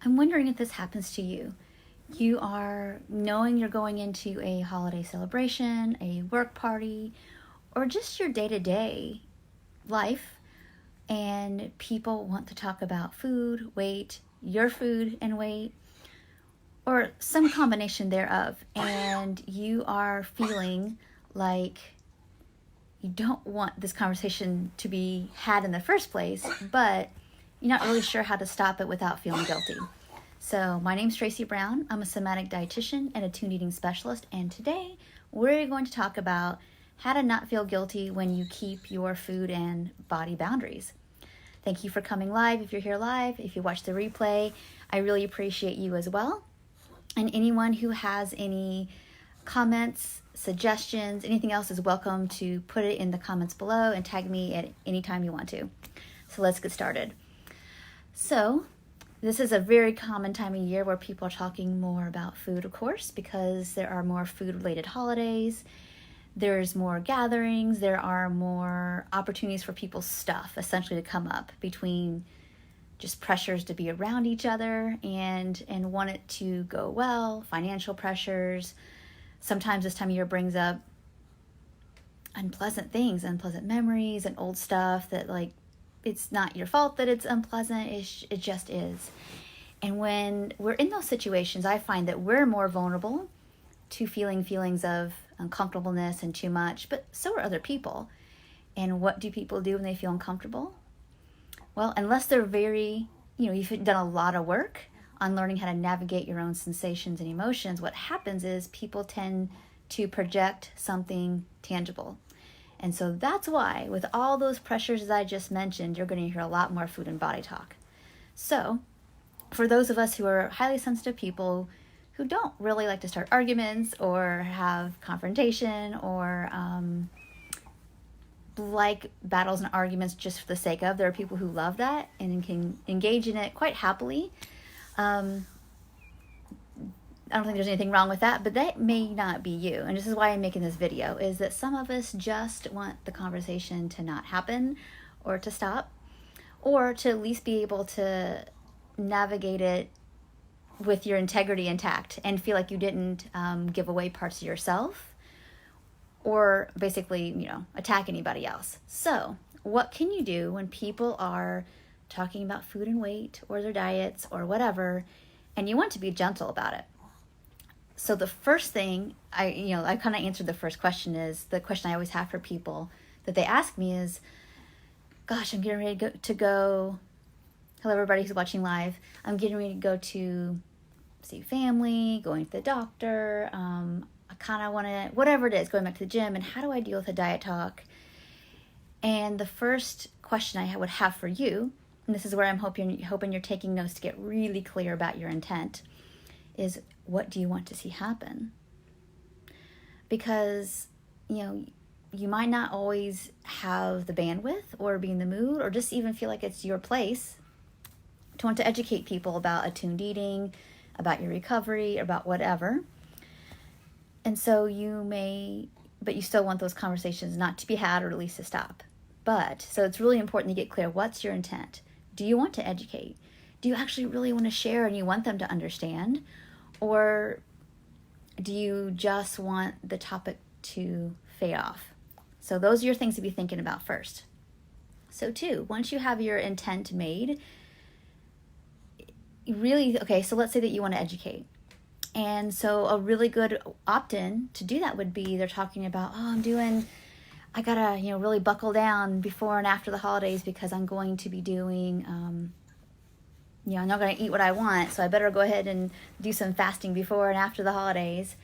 I'm wondering if this happens to you. You are knowing you're going into a holiday celebration, a work party, or just your day to day life, and people want to talk about food, weight, your food and weight, or some combination thereof, and you are feeling like you don't want this conversation to be had in the first place, but you're not really sure how to stop it without feeling guilty. So, my name's Tracy Brown. I'm a somatic dietitian and a tuned eating specialist, and today we're going to talk about how to not feel guilty when you keep your food and body boundaries. Thank you for coming live. If you're here live, if you watch the replay, I really appreciate you as well. And anyone who has any comments, suggestions, anything else is welcome to put it in the comments below and tag me at any time you want to. So let's get started. So this is a very common time of year where people are talking more about food, of course, because there are more food-related holidays. There's more gatherings. There are more opportunities for people's stuff essentially to come up between just pressures to be around each other and want it to go well, financial pressures. Sometimes this time of year brings up unpleasant things, unpleasant memories and old stuff that, like, it's not your fault that it's unpleasant, it just is. And when we're in those situations, I find that we're more vulnerable to feeling feelings of uncomfortableness and too much, but so are other people. And what do people do when they feel uncomfortable? Well, unless they're you've done a lot of work on learning how to navigate your own sensations and emotions, what happens is people tend to project something tangible. And so that's why, with all those pressures that I just mentioned, you're going to hear a lot more food and body talk. So, for those of us who are highly sensitive people who don't really like to start arguments or have confrontation or like battles and arguments just for the sake of, there are people who love that and can engage in it quite happily. I don't think there's anything wrong with that, but that may not be you. And this is why I'm making this video, is that some of us just want the conversation to not happen or to stop, or to at least be able to navigate it with your integrity intact and feel like you didn't give away parts of yourself or basically, attack anybody else. So what can you do when people are talking about food and weight or their diets or whatever, and you want to be gentle about it? So the first thing, I kind of answered the first question, is the question I always have for people that they ask me is, gosh, I'm getting ready to go. Hello, everybody who's watching live. I'm getting ready to go to see family, going to the doctor. I kind of want to, whatever it is, going back to the gym, and how do I deal with the diet talk? And the first question I would have for you, and this is where I'm hoping you're taking notes to get really clear about your intent, is what do you want to see happen? Because, you might not always have the bandwidth or be in the mood or just even feel like it's your place to want to educate people about attuned eating, about your recovery, about whatever. And so but you still want those conversations not to be had, or at least to stop. So it's really important to get clear. What's your intent? Do you want to educate? Do you actually really want to share and you want them to understand? Or do you just want the topic to fade off? So those are your things to be thinking about first. So 2, once you have your intent made, so let's say that you want to educate. And so a really good opt-in to do that would be, they're talking about, I gotta, really buckle down before and after the holidays because I'm going to be doing, I'm not going to eat what I want, so I better go ahead and do some fasting before and after the holidays.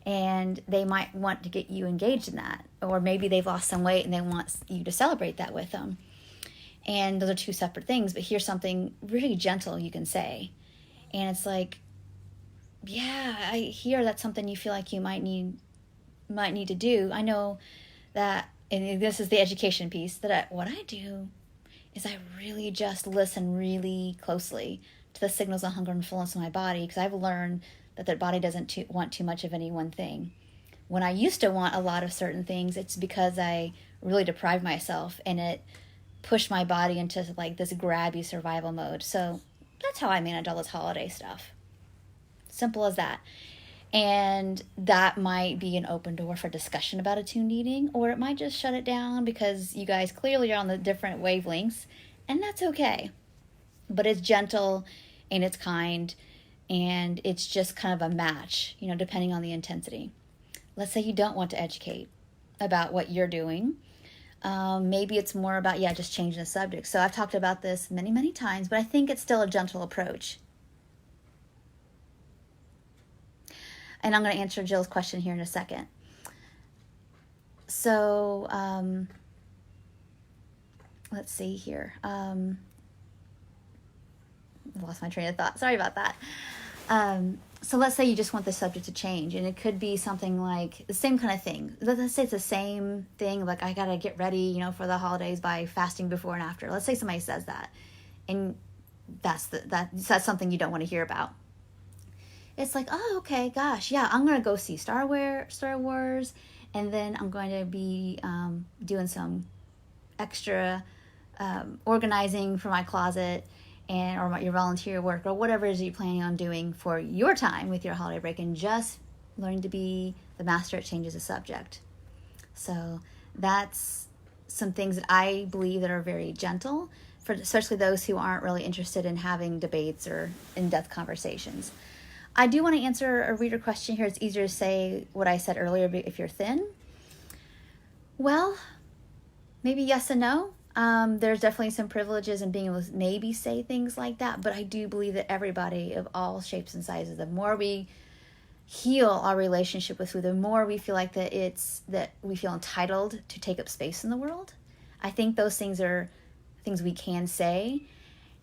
And they might want to get you engaged in that. Or maybe they've lost some weight and they want you to celebrate that with them. And those are 2 separate things, but here's something really gentle you can say. And it's like, yeah, I hear that's something you feel like you might need to do. I know that, and this is the education piece, what I do is I really just listen really closely to the signals of hunger and fullness in my body, because I've learned that their body doesn't want too much of any one thing. When I used to want a lot of certain things, it's because I really deprived myself and it pushed my body into like this grabby survival mode. So That's how I manage all this holiday stuff. Simple as that. And that might be an open door for discussion about attuned eating, or it might just shut it down because you guys clearly are on the different wavelengths, and that's okay. But it's gentle and it's kind, and it's just kind of a match, depending on the intensity. Let's say you don't want to educate about what you're doing. Maybe it's more about, just changing the subject. So I've talked about this many, many times, but I think it's still a gentle approach. And I'm going to answer Jill's question here in a second. So, let's see here. Lost my train of thought. Sorry about that. So let's say you just want the subject to change, and it could be something like the same kind of thing. Let's say it's the same thing, like I got to get ready, for the holidays by fasting before and after. Let's say somebody says that, and that's something you don't want to hear about. It's like, oh, okay, gosh, yeah, I'm going to go see Star Wars, and then I'm going to be doing some extra organizing for my closet or your volunteer work or whatever it is you're planning on doing for your time with your holiday break, and just learning to be the master at changes the subject. So that's some things that I believe that are very gentle, for especially those who aren't really interested in having debates or in-depth conversations. I do want to answer a reader question here. It's easier to say what I said earlier if you're thin. Well, maybe yes and no. There's definitely some privileges in being able to maybe say things like that, but I do believe that everybody of all shapes and sizes, the more we heal our relationship with food, the more we feel like that we feel entitled to take up space in the world. I think those things are things we can say.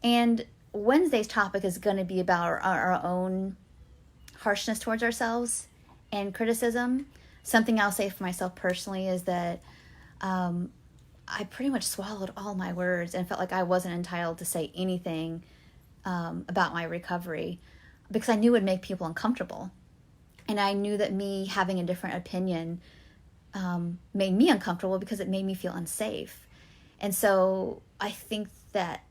And Wednesday's topic is going to be about our own harshness towards ourselves and criticism. Something I'll say for myself personally is that I pretty much swallowed all my words and felt like I wasn't entitled to say anything about my recovery, because I knew it would make people uncomfortable. And I knew that me having a different opinion made me uncomfortable because it made me feel unsafe. And so I think that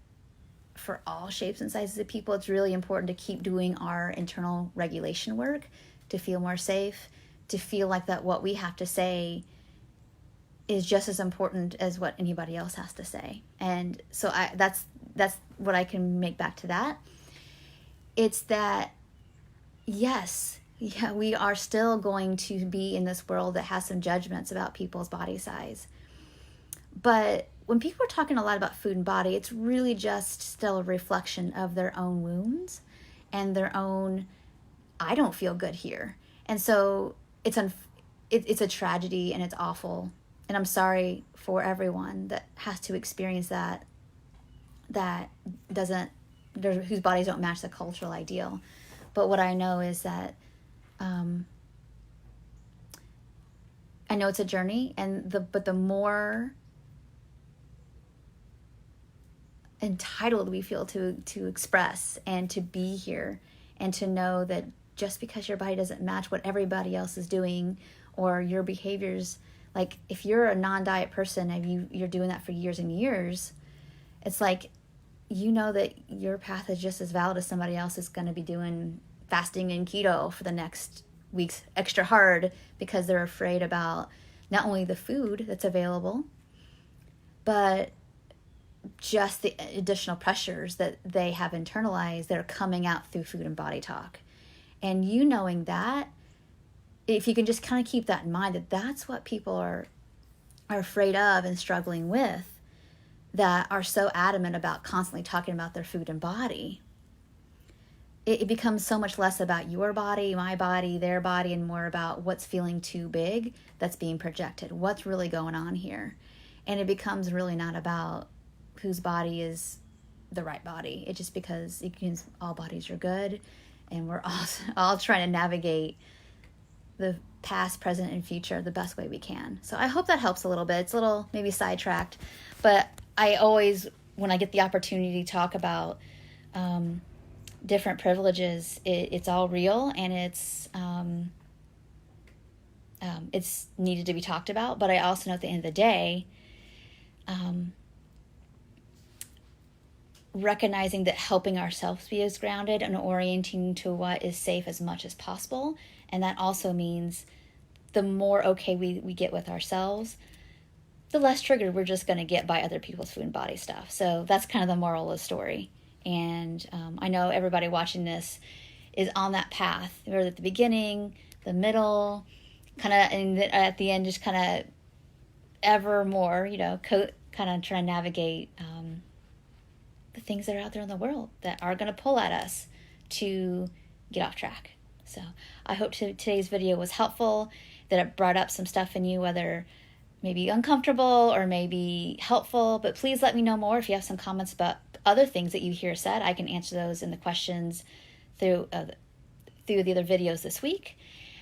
for all shapes and sizes of people, it's really important to keep doing our internal regulation work to feel more safe, to feel like that what we have to say is just as important as what anybody else has to say. And so that's what I can make back to that. It's that, yes, we are still going to be in this world that has some judgments about people's body size. But when people are talking a lot about food and body, it's really just still a reflection of their own wounds and their own, I don't feel good here. And so it's a tragedy, and it's awful. And I'm sorry for everyone that has to experience that whose bodies don't match the cultural ideal. But what I know is that I know it's a journey, but the more entitled we feel to express and to be here, and to know that just because your body doesn't match what everybody else is doing, or your behaviors, like if you're a non-diet person and you're doing that for years and years, it's like, that your path is just as valid as somebody else is going to be doing fasting and keto for the next weeks extra hard because they're afraid about not only the food that's available, but just the additional pressures that they have internalized that are coming out through food and body talk. And knowing that, if you can just kind of keep that in mind, that's what people are afraid of and struggling with, that are so adamant about constantly talking about their food and body, it becomes so much less about your body, my body, their body, and more about what's feeling too big that's being projected, what's really going on here. And it becomes really not about whose body is the right body. It just because all bodies are good, and we're all trying to navigate the past, present, and future the best way we can. So I hope that helps a little bit. It's a little maybe sidetracked, but I always, when I get the opportunity to talk about different privileges, it's all real, and it's needed to be talked about. But I also know at the end of the day, recognizing that helping ourselves be as grounded and orienting to what is safe as much as possible. And that also means the more okay we get with ourselves, the less triggered we're just going to get by other people's food and body stuff. So that's kind of the moral of the story. And I know everybody watching this is on that path. We're at the beginning, the middle, kind of, and at the end, just kind of ever more, kind of trying to navigate the things that are out there in the world that are going to pull at us to get off track. So I hope today's video was helpful, that it brought up some stuff in you, whether maybe uncomfortable or maybe helpful. But please let me know more if you have some comments about other things that you hear said. I can answer those in the questions through the other videos this week,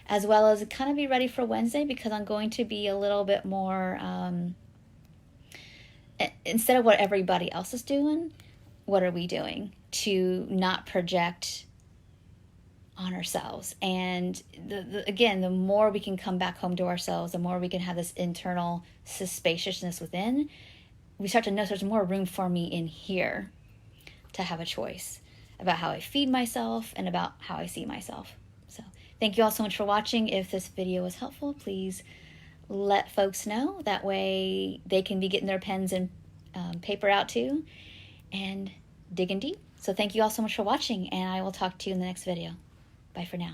as well as kind of be ready for Wednesday, because I'm going to be a little bit more, instead of what everybody else is doing, what are we doing to not project on ourselves? And again, the more we can come back home to ourselves, the more we can have this internal spaciousness within, we start to know there's more room for me in here to have a choice about how I feed myself and about how I see myself. So thank you all so much for watching. If this video was helpful, please let folks know. That way they can be getting their pens and paper out too and digging deep. So thank you all so much for watching, and I will talk to you in the next video. Bye for now.